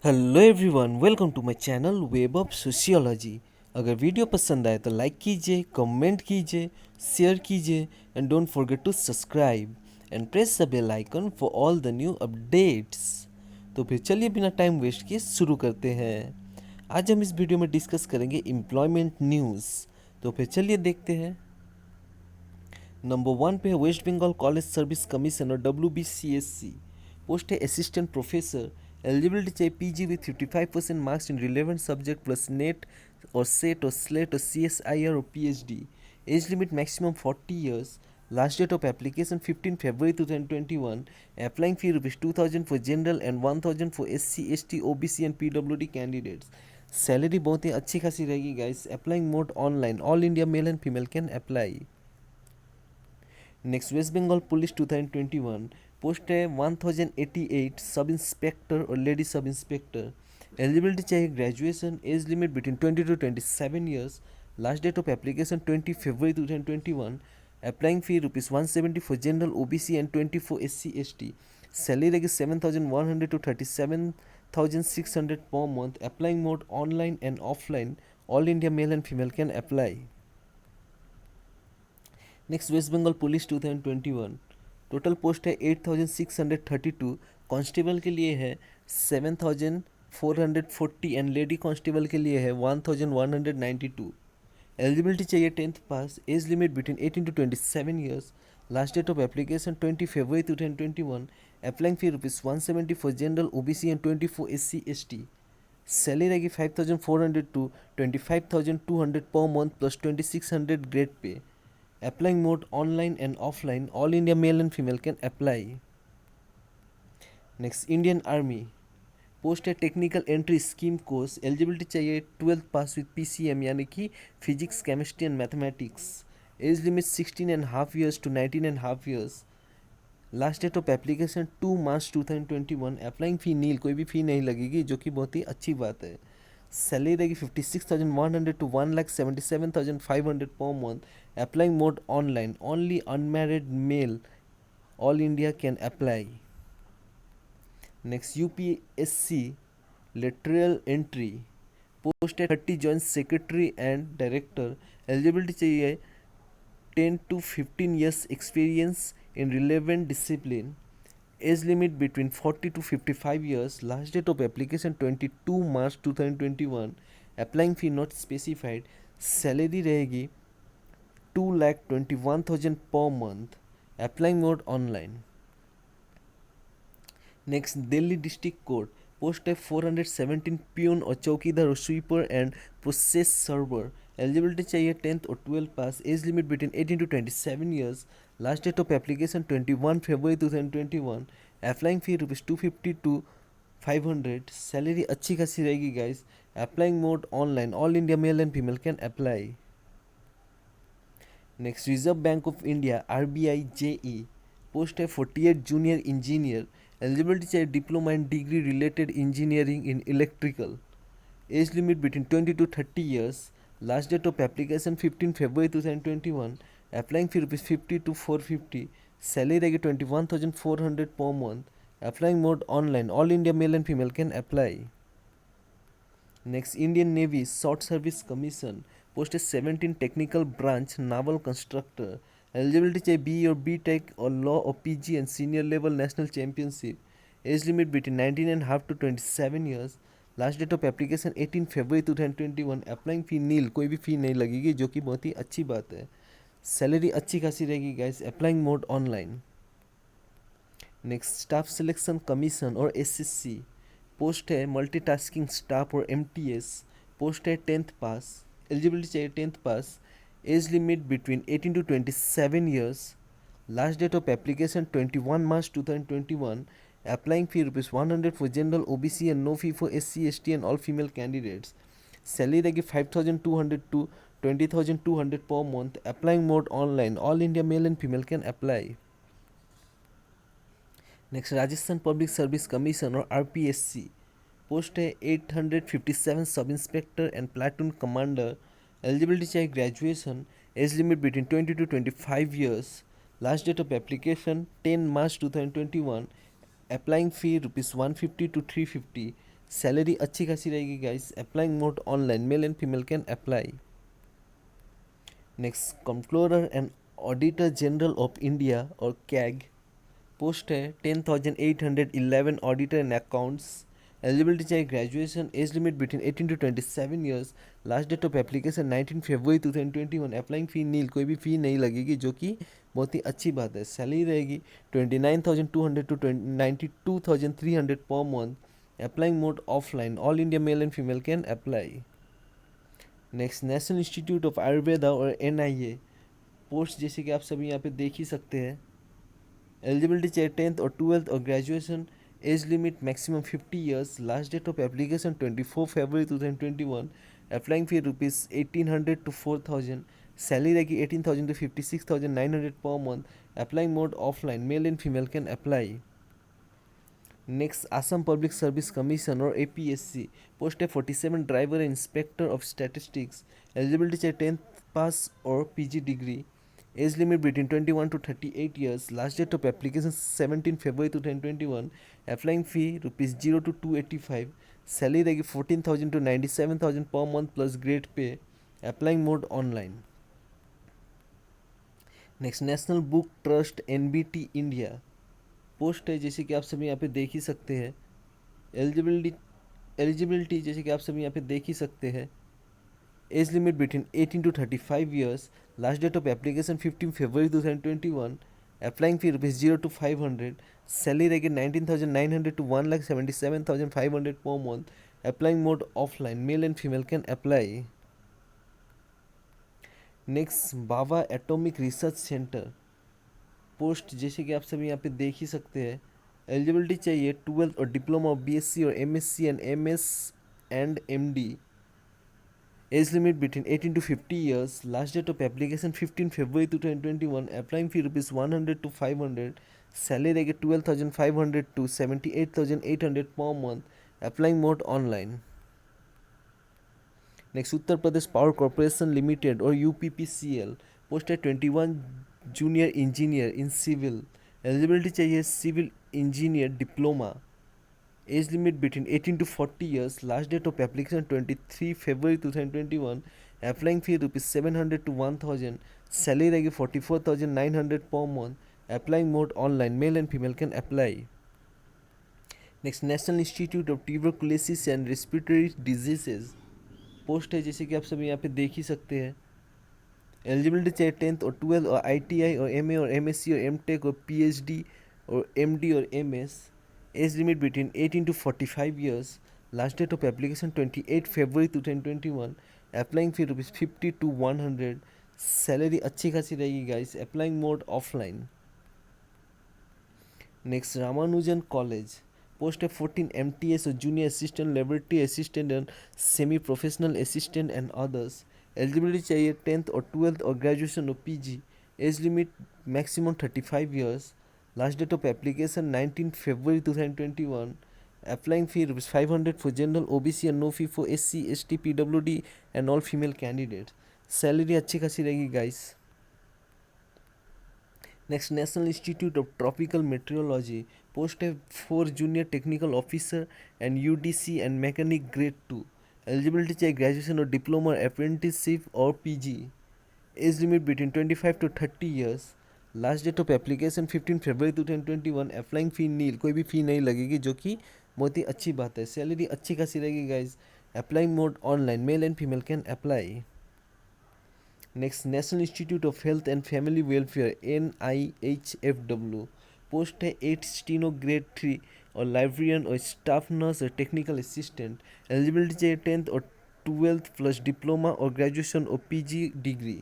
Hello everyone, welcome to my channel web of sociology. अगर video पसंद आए तो लाइक कीजिए, कमेंट कीजिए, शेयर कीजिए and don't forget to subscribe and press the bell icon for all the new updates. तो फिर चलिए बिना टाइम वेस्ट किए शुरू करते हैं। आज हम इस वीडियो में डिस्कस करेंगे एम्प्लॉयमेंट न्यूज़। तो फिर चलिए देखते हैं। नंबर 1 पे है West Bengal college service commission और WBCSC। पोस्ट है असिस्टेंट प्रोफेसर। एलिजिबिलिटी चाहिए PG with 55% marks in relevant subject plus NET और सेट और स्लेट और CSIR और PhD। Age limit maximum 40 years. Last date of application 15 February 2021। Applying fee ₹2000 for general and 1000 for SC ST OBC and PWD candidates. Salary बहुत ही अच्छी खासी रहेगी guys. Applying mode online. All India male and female can apply. Next West Bengal police 2021। Post है 1088 sub inspector और lady sub inspector. Eligibility चाहिए graduation. Age limit between 20 to 27 years. Last date of application 20 February 2021। Applying fee ₹170 for general OBC and 20 for SC ST। Salary रहेगी 7100 to 37,600 per month. Applying mode online and offline. All India male and female can apply. Next West Bengal police 2021। Total post है 8632। Constable के लिए है 7440 and lady constable के लिए है 1192। Eligibility चाहिए 10th pass. Age limit between 18 to 27 years. Last date of application 20 February 2021। Applying fee ₹170 for general OBC and 20 for SC ST। Salary रहेगी 5400 to 25200 per month plus 2600 grade pay. Applying mode online and offline. All India male and female can apply. Next Indian army. Post है technical entry scheme course. Eligibility चाहिए 12th pass with PCM यानी कि physics chemistry and mathematics. Age limit 16.5 years to 19.5 years. Last date of application 2 March 2021। Applying fee nil, कोई भी फ़ी नहीं लगेगी, जो कि बहुत ही अच्छी बात है। सैलरी रहेगी 56,100 to 1,77,500 per month. Applying mode online. Only unmarried mail all India can apply. Next UPSC lateral entry. Post है 30 joint secretary and director. Eligibility चाहिए 10 to 15 years experience in relevant discipline. Age limit between 40 to 55 years. Last date of application 22 March 2021। Applying fee not specified. Salary रहेगी 2,21,000 per month. Applying mode online. Next Delhi district court. Post है 417 peon और चौकीदार और sweeper and process server. Eligibility चाहिए 10th और 12th pass. Age limit between 18 to 27 years. Last date of application 21 February 2021। Applying fee ₹250 to 500। Salary अच्छी खासी रहेगी guys. Applying mode online. All India male and female can apply. Next reserve bank of India RBI JE। Post है 48 junior engineer. Eligibility चाहिए diploma and degree related engineering in electrical. Age limit between 20 to 30 years. Last date of application 15 February 2021। Applying fee ₹50 to 450। Salary रहेगी 21,400 per month. Applying mode online. All India male and female can apply. Next Indian navy short service commission. Post है 17 technical branch naval constructor. Eligibility चाहिए BE और BTech और law और PG and senior level national championship. Age limit between 19.5 to 27 years. Last date of application 18 February 2021। Applying fee nil, कोई भी फ़ी नहीं लगेगी, जो कि बहुत ही अच्छी बात है। सैलरी अच्छी खासी रहेगी guys. Applying mode online. Next staff selection commission और SSC। पोस्ट है मल्टीटास्किंग स्टाफ और MTS। पोस्ट है 10th पास। एलिजिबिलिटी चाहिए 10th pass. Age limit between 18 to 27 years. Last date of application 21 March 2021। Applying fee ₹100 for general OBC and no fee for SC ST and all female candidates. Salary रहेगी 5,200 to 20,200 per month. Applying mode online. All India male and female can apply. Next Rajasthan public service commission और RPSC। Post है 857 sub inspector and platoon commander. Eligibility चाहिए graduation. Age limit between 20 to 25 years. Last date of application 10 March 2021। Applying fee ₹150 to 350। Salary अच्छी खासी रहेगी guys. Applying mode online, male and female can apply. Next, controller and auditor general of India और CAG, post है 10,811 auditor and accounts. Eligibility चाहिए graduation, age limit between 18 to 27 years, last date of application 19 फरवरी 2021। Applying fee nil, कोई भी फ़ी नहीं लगेगी, जो कि बहुत ही अच्छी बात है। सैलरी रहेगी 29,200 to 92,300 पर month. Applying mode offline, all India male and female can apply. Next, national institute of Ayurveda और NIA, पोस्ट जैसे कि आप सभी यहाँ पे देख ही सकते हैं। एलिजिबिलिटी चाहिए 10th और 12th और graduation, age limit maximum 50 years, last date of application 24 फरवरी 2021। Applying fee rupees 1,800 to 4,000। Salary रहेगी 18,000 to 56,900 per month. Applying mode offline, male and female can apply. Next, Assam public service commission और APSC, post है 47 driver and inspector of statistics. Eligibility चाहिए 10th pass और PG degree, age limit between 21 to 38 years, last date of application 17 February 2021। Applying fee rupees 0 to 285। Salary रहेगी 14,000 to 97,000 पर month plus grade pay. Applying mode online. Next, national book trust NBT India, post है जैसे कि आप सभी यहाँ पे देख ही सकते हैं। एलिजिबिलिटी जैसे कि आप सभी यहाँ पे देख ही सकते हैं। Age limit between 18 to 35 years, last date of application 15 फरवरी 2021। Applying fee rupees 0 to 500। Salary रहेगी 19,900 to 1,77,500 per month. Applying mode offline, male and female can apply. Next, Bhabha atomic research centre, post जैसे कि आप सभी यहाँ पे देख ही सकते हैं। एलिजिबिलिटी चाहिए 12th और डिप्लोमा ऑफ BSc और MSc and MS and MD, age limit between 18 to 50 years, last date of application 15 फरवरी 2021। Applying fee rupees 100 to 500। Salary रहेगी 12,500 to 78,800 per month. Applying mode online. Next, Uttar Pradesh power corporation limited और UPPCL, post है 21 junior engineer in civil. Eligibility चाहिए civil engineer diploma, age limit between 18 to 40 years, last date of application 23 फरवरी 2021। Applying fee rupees 700 to 1,000। Salary रहेगी 44,900 per month. Applying mode online, male and female can apply. Next, national institute of tuberculosis and respiratory diseases, post है जैसे कि आप सभी यहाँ पे देख ही सकते हैं। एलिजिबिलिटी चाहिए 10th और 12th और ITI और MA और MSc और MTech और PhD और MD और MS, age limit between 18 to 45 years, last date of application 28 फरवरी 2021। Applying fee rupees 50 to 100। Salary अच्छी खासी रहेगी guys. Applying mode offline. Next, Ramanujan college, post है 14 MTS और junior assistant, laboratory assistant and semi professional assistant and others. Eligibility चाहिए 10th और 12th और graduation और PG, age limit maximum 35 years, last date of application 19 फरवरी 2021। Applying fee rupees 500 for general OBC and no fee for SC ST PWD and all female candidate. Salary अच्छी खासी रहेगी guys. Next, national institute of tropical metrology, post है 4 junior technical officer and UDC and mechanic grade 2। Eligibility चाहिए graduation और diploma apprenticeship और PG, age limit between 25 to 30 years, last date of application 15 फरवरी 2021। Applying fee nil, कोई भी फ़ी नहीं लगेगी, जो कि बहुत ही अच्छी बात है। सैलरी अच्छी खासी रहेगी guys. Applying mode online, male and female can apply. Next, national institute of health and family welfare NIHFW, post है 8 स्टीनो ग्रेड 3 और लाइब्रेरियन और स्टाफ नर्स और टेक्निकल असिस्टेंट। एलिजिबिलिटी चाहिए 10th और 12th प्लस डिप्लोमा और graduation और PG degree,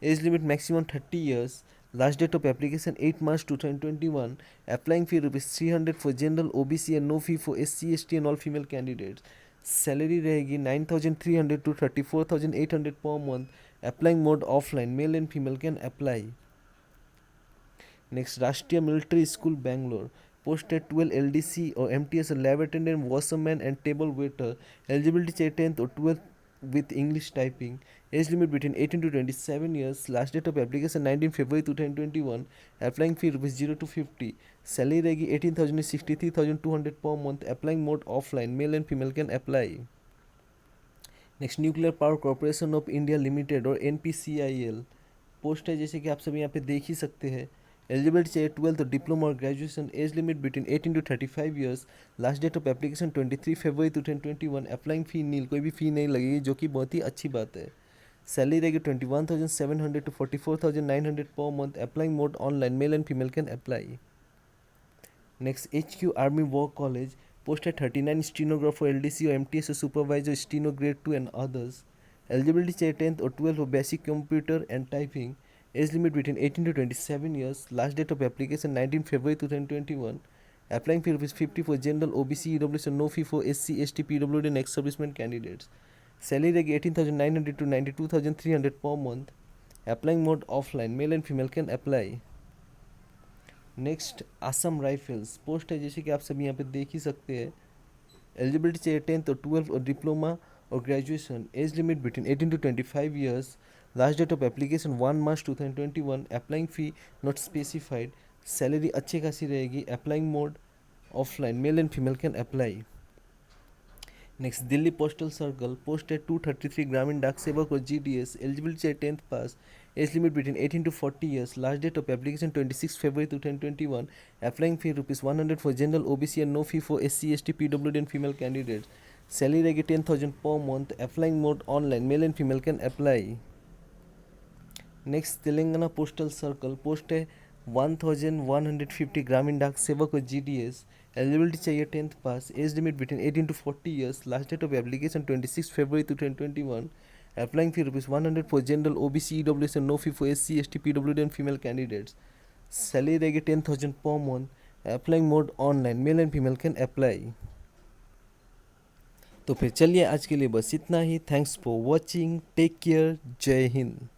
age limit maximum 30 years, last date of application 8 March 2021। Applying fee rupees 300 for general OBC and no fee for SC ST and all female candidates. Salary रहेगी 9,300 to 34,800 पर month. Applying mode offline, male and female can apply. Next, राष्ट्रीय military school Bangalore, post है 12 LDC और MTS lab attendant, washman and table waiter. Eligibility चाहिए 10th और 12th with English typing. Age limit between 18 to 27 years. Last date of application 19 February 2021. Applying fee rupees 0 to 50. Salary रहेगी 18,000 to 63,200 per month. Applying mode offline. Male and female can apply. Next nuclear power corporation of India limited और NPCIL post है, जैसे कि आप सभी यहाँ पे देख ही सकते हैं. एलिजिबिलिटी चाहिए 12th और डिप्लोमा और graduation. Age limit between 18 to 35 years. Last date of application 23 फरवरी 2021. अप्लाइंग फी नील, कोई भी फ़ी नहीं लगेगी, जो कि बहुत ही अच्छी बात है. सैलरी रहेगी 21,700 to 44,900 per month. Applying mode online. Male and female can apply. Next HQ army war college post है 39 स्टीनोग्राफर LDC और MTS supervisor steno grade 2 and others. Eligibility चाहिए 10th और 12th for basic computer and typing. Age limit between 18 to 27 years. Last date of application 19 फरवरी 2021. Applying fee ₹50 for general OBC EWS and no fee for SC ST PWD and ex servicemen candidates. Salary रहेगी 18,900 to 92,300 पर month. Applying mode offline. Male and female can apply. Next Assam rifles post है, जैसे कि आप सभी यहाँ पे देख ही सकते हैं. एलिजिबिलिटी चाहिए 10th और 12th और डिप्लोमा और graduation. Age limit between 18 to 25 years. Last date of application 1 March 2021. Applying fee not specified. Salary अच्छी खासी रहेगी. Applying mode offline. Male and female can apply. Next Delhi postal circle post है 233 ग्रामीण डाक सेवक और GDS. एलिजिबिलिटी चाहिए 10th pass. Age limit between 18 to 40 years. Last date of application 26 फरवरी 2021. Applying fee ₹100 for general OBC and no fee for SC ST PWD and female candidate. Salary रहेगी 10,000 per month. Applying mode online. Male and female can apply. Next Telangana postal circle post है 1150 ग्रामीण डाक सेवक और GDS. Eligibility चाहिए 10th pass. Age limit between 18 to 40 years. Last date of application 26 फरवरी 2021. Applying fee ₹100 for general OBC EWS and no fee for SC ST PWD and female candidates. Salary रहेगी 10,000 per month. Applying mode online. Male and female can apply. तो फिर चलिए आज के लिए बस इतना ही. Thanks for watching. Take care. जय हिंद.